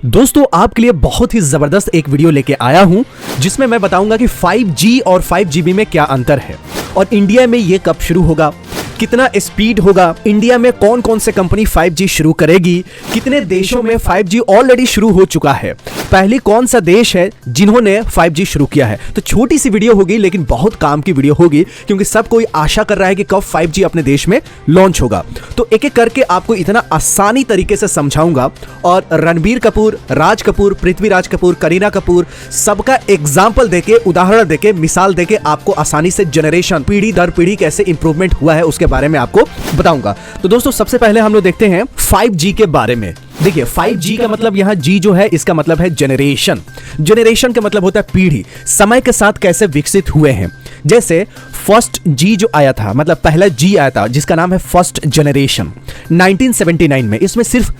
दोस्तों आपके लिए बहुत ही जबरदस्त एक वीडियो लेके आया हूं जिसमें मैं बताऊंगा कि 5G और 5GB में क्या अंतर है और इंडिया में ये कब शुरू होगा, कितना स्पीड होगा, इंडिया में कौन कौन से कंपनी 5G शुरू करेगी, कितने देशों में 5G ऑलरेडी शुरू हो चुका है, पहले कौन सा देश है जिन्होंने 5G शुरू किया है। तो छोटी सी वीडियो होगी लेकिन बहुत काम की वीडियो होगी क्योंकि सब कोई आशा कर रहा है कि कब 5G अपने देश में लॉन्च होगा। तो एक एक करके आपको इतना आसानी तरीके से समझाऊंगा और रणबीर कपूर, राज कपूर, पृथ्वीराज कपूर, करीना कपूर सबका एग्जाम्पल देके, उदाहरण देके, मिसाल देके आपको आसानी से जनरेशन पीढ़ी दर पीढ़ी कैसे इंप्रूवमेंट हुआ है उसके बारे में आपको बताऊंगा। तो दोस्तों सबसे पहले हम लोग देखते हैं 5G के बारे में। देखिए 5G का मतलब यहां G जो है इसका मतलब है जनरेशन। जनरेशन का मतलब होता है पीढ़ी, समय के साथ कैसे विकसित हुए हैं। जैसे फर्स्ट G जो आया था, मतलब पहला G आया था जिसका नाम है फर्स्ट जनरेशन 1979 में। इसमें सिर्फ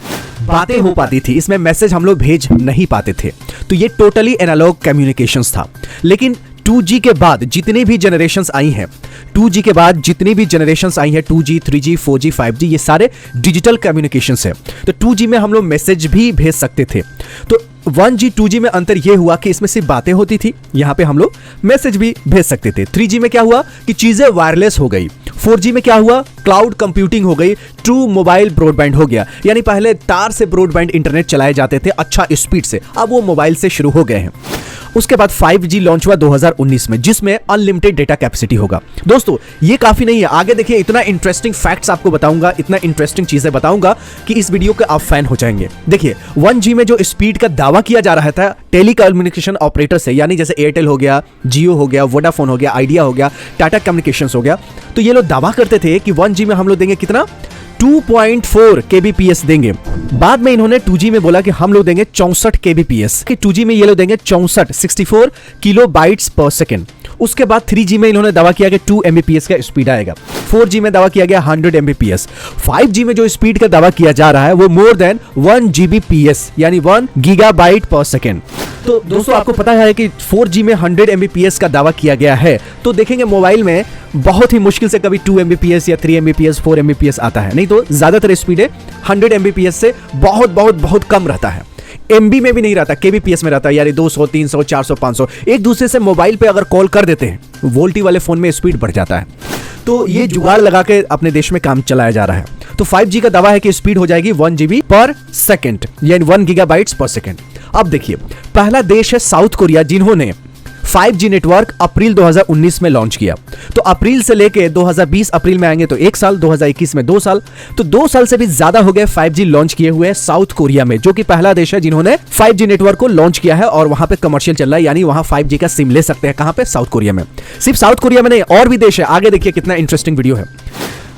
बातें हो पाती थी, इसमें मैसेज हम लोग भेज नहीं पाते थे, तो ये टोटली एनालॉग कम्युनिकेशंस था। लेकिन 2G के बाद जितनी भी जनरेशंस आई हैं, 2G के बाद जितनी भी जनरेशंस आई हैं, 2G, 3G, 4G, 5G, ये सारे डिजिटल कम्युनिकेशंस है। तो 2G में हम लोग मैसेज भी भेज सकते थे। तो 1G, 2G में अंतर ये हुआ कि इसमें सिर्फ बातें होती थी, यहाँ पे हम लोग मैसेज भी भेज सकते थे। 3G में क्या हुआ कि चीजें वायरलेस हो गई। 4G में क्या हुआ, क्लाउड कंप्यूटिंग हो गई, ट्रू मोबाइल ब्रॉडबैंड हो गया। यानी पहले तार से ब्रॉडबैंड इंटरनेट चलाए जाते थे अच्छा स्पीड से, अब वो मोबाइल से शुरू हो गए हैं। उसके बाद 5G लॉन्च हुआ 2019 में जिसमें अनलिमिटेड डेटा कैपेसिटी होगा। दोस्तों ये काफी नहीं है, आगे देखिए इतना इंटरेस्टिंग फैक्ट्स आपको बताऊंगा, इतना इंटरेस्टिंग चीजें बताऊंगा कि इस वीडियो के आप फैन हो जाएंगे। देखिए 1G में जो स्पीड का दावा किया जा रहा था टेलीकम्युनिकेशन ऑपरेटर से, यानी जैसे एयरटेल हो गया, जियो हो गया, वोडाफोन हो गया, आइडिया हो गया, टाटा कम्युनिकेशंस हो गया, तो ये लोग दावा करते थे कि 1G में हम लोग देंगे कितना 2.4 kbps देंगे। बाद में इन्होंने 2G में बोला कि हम लोग देंगे 64 kbps, कि 2G में ये लोग देंगे 64 किलोबाइट्स पर सेकेंड। उसके बाद 3G में इन्होंने दावा किया कि 2 Mbps का स्पीड आएगा। 4G में दावा किया गया 100 Mbps। 5G में जो स्पीड का दावा किया जा रहा है वो मोर देन 1 Gbps यानी 1 गीगाबाइट पर सेकेंड। तो दोस्तों आपको पता है कि 4G में 100 Mbps का दावा किया गया है, तो देखेंगे मोबाइल में बहुत ही मुश्किल से कभी 2 Mbps या 3 Mbps 4 Mbps आता है, नहीं तो ज्यादातर स्पीड 100 Mbps से बहुत बहुत बहुत कम रहता है। MB में भी नहीं रहता, kbps में रहता है, यानी 200, 300, 400, 500। एक दूसरे से मोबाइल पे अगर कॉल कर देते हैं वोल्टी वाले फोन में स्पीड बढ़ जाता है। तो ये जुगाड़ लगा के अपने देश में काम चलाया जा रहा है। तो 5G का दावा है कि स्पीड हो जाएगी 1 GB पर सेकेंड यानी 1 गीगाबाइट्स पर सेकेंड। अब देखिए पहला देश है साउथ कोरिया जिन्होंने 5G नेटवर्क अप्रैल 2019 में लॉन्च किया। तो अप्रैल से लेके 2020 अप्रैल में आएंगे तो 1 साल, 2021 में 2 साल, तो 2 साल से भी ज्यादा हो गए 5G लॉन्च किए हुए साउथ कोरिया में, जो कि पहला देश है जिन्होंने 5G नेटवर्क को लॉन्च किया है और वहां पे कमर्शियल चल रहा है, यानी वहां 5G का सिम ले सकते हैं। कहां पे? साउथ कोरिया में। सिर्फ साउथ कोरिया में नहीं, और भी देश है, आगे देखिए कितना इंटरेस्टिंग वीडियो है।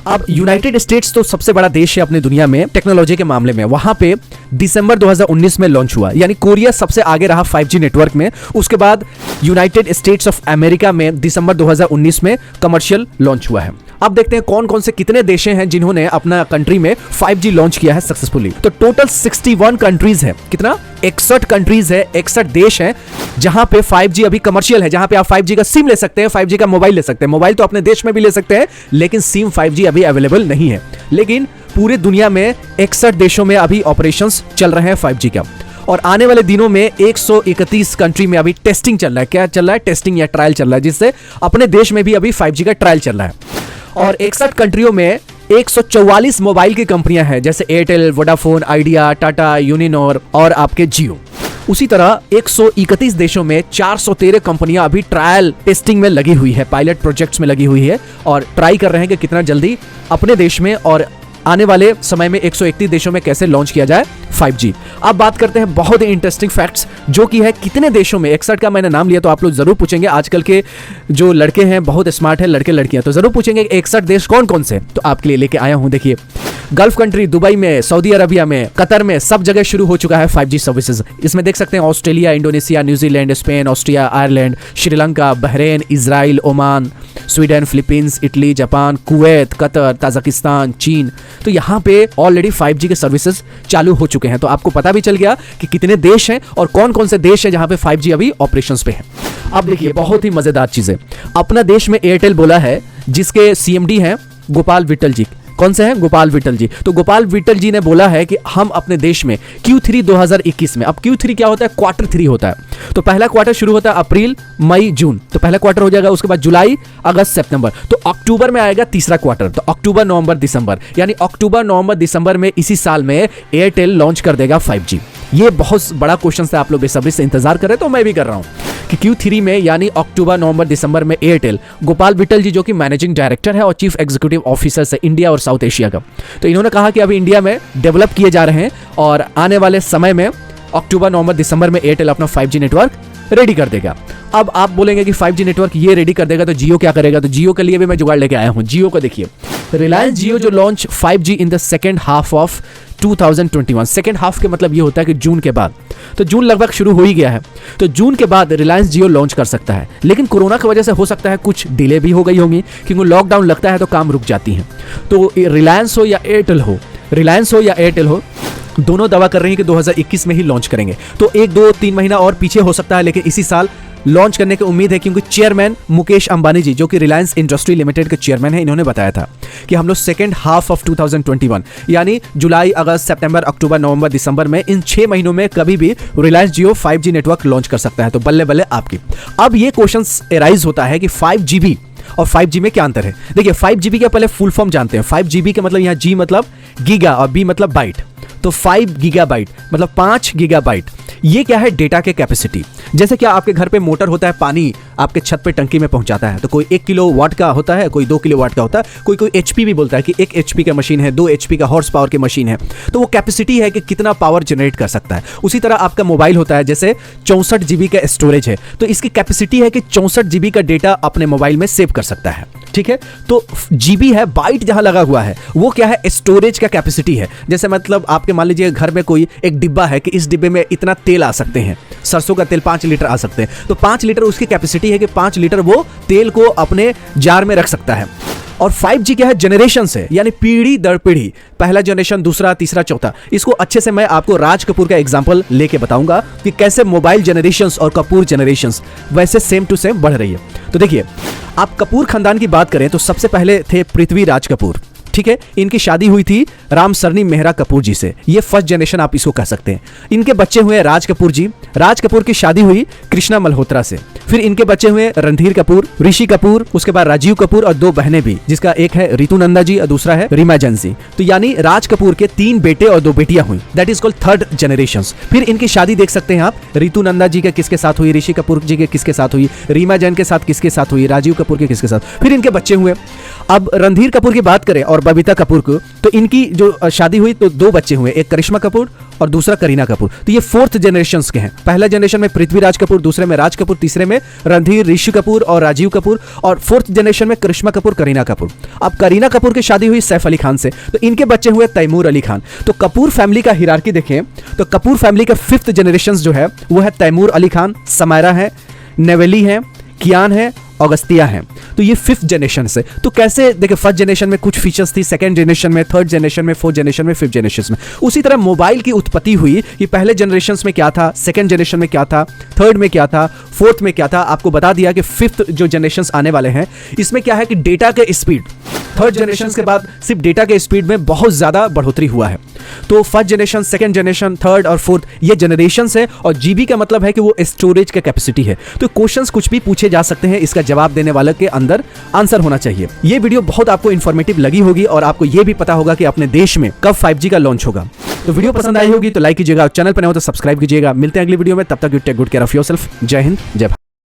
अब यूनाइटेड स्टेट्स तो सबसे बड़ा देश है अपनी दुनिया में टेक्नोलॉजी के मामले में, वहां पे दिसंबर 2019 में लॉन्च हुआ, यानी कोरिया सबसे आगे रहा 5G नेटवर्क में। उसके बाद यूनाइटेड स्टेट्स ऑफ अमेरिका में दिसंबर 2019 में कमर्शियल लॉन्च हुआ है। अब देखते हैं कौन कौन से कितने देश हैं जिन्होंने अपना कंट्री में 5G लॉन्च किया है सक्सेसफुली। तो टोटल 61 कंट्रीज है, कितना 61 कंट्रीज है, 61 देश हैं जहां पे 5G अभी कमर्शियल है, जहां पे आप 5G का सिम ले सकते हैं, 5G का मोबाइल ले सकते हैं। मोबाइल तो अपने देश में भी ले सकते हैं लेकिन सिम 5G अभी अवेलेबल नहीं है। लेकिन पूरे दुनिया में 61 देशों में अभी ऑपरेशंस चल रहे हैं 5G का, और आने वाले दिनों में 131 कंट्री में अभी टेस्टिंग चल रहा है। क्या चल रहा है? टेस्टिंग या ट्रायल चल रहा है, जिससे अपने देश में भी अभी 5G का ट्रायल चल रहा है। और 61 कंट्रियों में 144 मोबाइल की कंपनियां हैं, जैसे Airtel, Vodafone, idea, Tata, Uninor और आपके जियो। उसी तरह 131 देशों में 413 कंपनियां अभी ट्रायल टेस्टिंग में लगी हुई है, पायलट प्रोजेक्ट्स में लगी हुई है और ट्राई कर रहे हैं कि कितना जल्दी अपने देश में और आने वाले समय में 131 देशों में कैसे लॉन्च किया जाए 5G। अब बात करते हैं बहुत ही इंटरेस्टिंग फैक्ट्स, जो कि है कितने देशों में। 61 का मैंने नाम लिया तो आप लोग जरूर पूछेंगे, आजकल के जो लड़के हैं बहुत स्मार्ट है, लड़के लड़कियां, तो जरूर पूछेंगे 61 देश कौन कौन से। तो आपके लिए लेके आया हूं, देखिए गल्फ कंट्री, दुबई में, सऊदी अरबिया में, कतर में, सब जगह शुरू हो चुका है 5G सर्विसेज। इसमें देख सकते हैं Australia, Indonesia, New Zealand, Spain, Austria, Ireland, Sri Lanka, Bahrain, Israel, Oman, Sweden, Philippines, Italy, Japan, Kuwait, Qatar, Tajikistan, चीन। तो यहाँ पे ऑलरेडी 5G के सर्विसेज चालू हो चुके हैं। तो आपको पता भी चल गया कि कितने देश हैं और कौन कौन से देश हैं जहां पे 5G अभी ऑपरेशंस पे है। अब देखिए बहुत ही मजेदार चीजें, अपना देश में एयरटेल बोला है जिसके CMD हैं गोपाल विट्ठल जी। कौन से हैं? गोपाल विट्ठल जी। तो गोपाल विट्ठल जी ने बोला है कि हम अपने देश में Q3 2021 में, अब Q3 क्या होता है? क्वार्टर 3 होता है। तो पहला क्वार्टर शुरू होता है अप्रैल, मई, जून, तो पहला क्वार्टर हो जाएगा। उसके बाद जुलाई, अगस्त, सितंबर, तो अक्टूबर में आएगा तीसरा क्वार्टर। तो अक्टूबर, नवंबर, दिसंबर, यानी अक्टूबर, नवंबर, दिसंबर में इसी साल में एयरटेल लॉन्च कर देगा 5G। ये बहुत बड़ा क्वेश्चन है, आप लोग बेसब्री से इंतजार कर रहे हैं, तो मैं भी कर रहा हूं कि Q3 में यानी अक्टूबर, नवंबर, दिसंबर में एयरटेल, गोपाल विट्ठल जी जो कि मैनेजिंग डायरेक्टर है और चीफ एग्जीक्यूटिव ऑफिसर है इंडिया और साउथ एशिया का, तो इन्होंने कहा कि अभी इंडिया में डेवलप किए जा रहे हैं और आने वाले समय में अक्टूबर, नवंबर, दिसंबर में एयरटेल अपना 5G नेटवर्क रेडी कर देगा। अब आप बोलेंगे कि 5G नेटवर्क ये रेडी कर देगा तो जियो क्या करेगा? तो जियो के लिए भी मैं जुगाड़ लेके आया हूं। जियो को देखिए, रिलायंस जियो जो launch 5G in the second half of 2021, second half के मतलब ये होता है कि जून के बाद, तो जून लगभग शुरू हो ही गया है, तो जून के बाद रिलायंस जियो लॉन्च कर सकता है। लेकिन कोरोना की वजह से हो सकता है कुछ डिले भी हो गई होंगी, क्योंकि लॉकडाउन लगता है तो काम रुक जाती है। तो रिलायंस हो या एयरटेल हो, रिलायंस हो या एयरटेल हो, दोनों दावा कर रही हैं कि 2021 में ही लॉन्च करेंगे। तो 1, 2, 3 महीना और पीछे हो सकता है, लेकिन इसी साल लॉन्च करने की उम्मीद है, क्योंकि चेयरमैन मुकेश अंबानी जी जो कि रिलायंस इंडस्ट्री लिमिटेड के चेयरमैन हैं, इन्होंने बताया था कि हम लोग सेकेंड हाफ ऑफ 2021 यानी जुलाई, अगस्त, सितंबर, अक्टूबर, नवंबर, दिसंबर में इन 6 महीनों में कभी भी रिलायंस जियो 5G नेटवर्क लॉन्च कर सकता है। तो बल्ले बल्ले आपकी। अब ये क्वेश्चन एराइज होता है कि 5GB और 5G में क्या अंतर है? देखिए 5GB का पहले फुल फॉर्म जानते हैं। 5GB का मतलब यहाँ G मतलब गीगा और B मतलब बाइट, तो 5 गीगाबाइट मतलब 5 गीगाबाइट। ये क्या है? डेटा के कैपेसिटी। जैसे क्या आपके घर पे मोटर होता है, पानी आपके छत पे टंकी में पहुंचाता है, तो कोई 1 किलोवाट का होता है, कोई 2 किलोवाट का होता है, कोई HP भी बोलता है कि 1 HP का मशीन है, 2 HP का हॉर्स पावर की मशीन है। तो वो कैपेसिटी है कि कितना पावर जनरेट कर सकता है। उसी तरह आपका मोबाइल होता है, जैसे 64 GB का स्टोरेज है, तो इसकी कैपेसिटी है कि 64 GB का डेटा अपने मोबाइल में सेव कर सकता है। ठीक है, तो GB है, बाइट जहां लगा हुआ है वो क्या है? स्टोरेज का कैपेसिटी है। जैसे मतलब आपके मान लीजिए घर में कोई एक डिब्बा है कि इस डिब्बे में इतना तेल आ सकते हैं, सरसों का तेल 5 लीटर आ सकते हैं, तो 5 लीटर उसकी कैपेसिटी है कि 5 लीटर वो तेल को अपने जार में रख सकता है। और 5G क्या है? जनरेशन से, यानी पीढ़ी दर पीढ़ी, पहला जनरेशन, दूसरा, तीसरा, चौथा। इसको अच्छे से मैं आपको राज कपूर का एग्जांपल लेके बताऊंगा कि कैसे मोबाइल जनरेशंस और कपूर जनरेशंस वैसे सेम टू सेम बढ़ रही है। तो देखिए, आप कपूर खानदान की बात करें तो सबसे पहले थे पृथ्वी राज कपूर। ठीक है, इनकी शादी हुई थी राम सरनी मेहरा कपूर जी से, ये फर्स्ट जनरेशन आप इसको कह सकते हैं। इनके बच्चे हुए राज कपूर जी, राज कपूर की शादी हुई कृष्णा मल्होत्रा से। फिर इनके बच्चे हुए रणधीर कपूर, ऋषि कपूर, उसके बाद राजीव कपूर और 2 बहनें भी, जिसका एक है रितु नंदा जी और दूसरा है रीमा जंसी। तो यानी राज कपूर के 3 बेटे और 2 बेटियां हुई, that is called third generation. फिर इनकी शादी देख सकते हैं आप, रितु नंदा जी के किसके साथ हुई, ऋषि कपूर जी के किसके साथ हुई, रीमा जैन के साथ किसके साथ हुई, राजीव कपूर के किसके साथ। फिर इनके बच्चे हुए। अब रणधीर कपूर की बात करें और बबीता कपूर को, तो इनकी जो शादी हुई तो 2 बच्चे हुए, एक करिश्मा कपूर और दूसरा करीना कपूर। तो ये 4th जनरेशंस के हैं। पहला जनरेशन में पृथ्वीराज कपूर, दूसरे में राज कपूर, तीसरे में रणधीर, ऋषि कपूर और राजीव कपूर, और 4th जनरेशन में करिश्मा कपूर, करीना कपूर। अब करीना कपूर की शादी हुई सैफ अली खान से, तो इनके बच्चे हुए तैमूर अली खान। तो कपूर फैमिली का हिरार्की देखें तो कपूर फैमिली का 5th जनरेशन जो है वो है तैमूर अली खान, समायरा है, नेवेली है, कियान है, अगस्तिया है। तो ये 5th जनरेशन से। तो कैसे देखिए, फर्स्ट जनरेशन में कुछ फीचर्स थी, सेकंड जनरेशन में, थर्ड जनरेशन में, 4th जनरेशन में, 5th जनरेशन में। उसी तरह मोबाइल की उत्पत्ति हुई कि पहले जनरेशन में क्या था, सेकंड जनरेशन में क्या था, थर्ड में क्या था, 4th में क्या था। आपको बता दिया कि 5th जो जनरेशन आने वाले हैं इसमें क्या है कि डेटा के स्पीड, थर्ड जनरेशन के बाद सिर्फ डेटा के स्पीड में बहुत ज्यादा बढ़ोतरी हुआ है। तो first generation, second generation, third और 4th ये जनरेशन है, और जीबी का मतलब है कि वो स्टोरेज का कैपेसिटी है। तो क्वेश्चंस कुछ भी पूछे जा सकते हैं, इसका जवाब देने वाले के अंदर आंसर होना चाहिए। ये वीडियो बहुत आपको इंफॉर्मेटिव लगी होगी और आपको ये भी पता होगा कि अपने देश में कब 5G का लॉन्च होगा। तो वीडियो पसंद आई होगी तो लाइक कीजिएगा, चैनल पर नए हो तो सब्सक्राइब कीजिएगा। मिलते हैं अगली वीडियो में, तब तक you take good care of yourself. जय हिंद, जय भारत।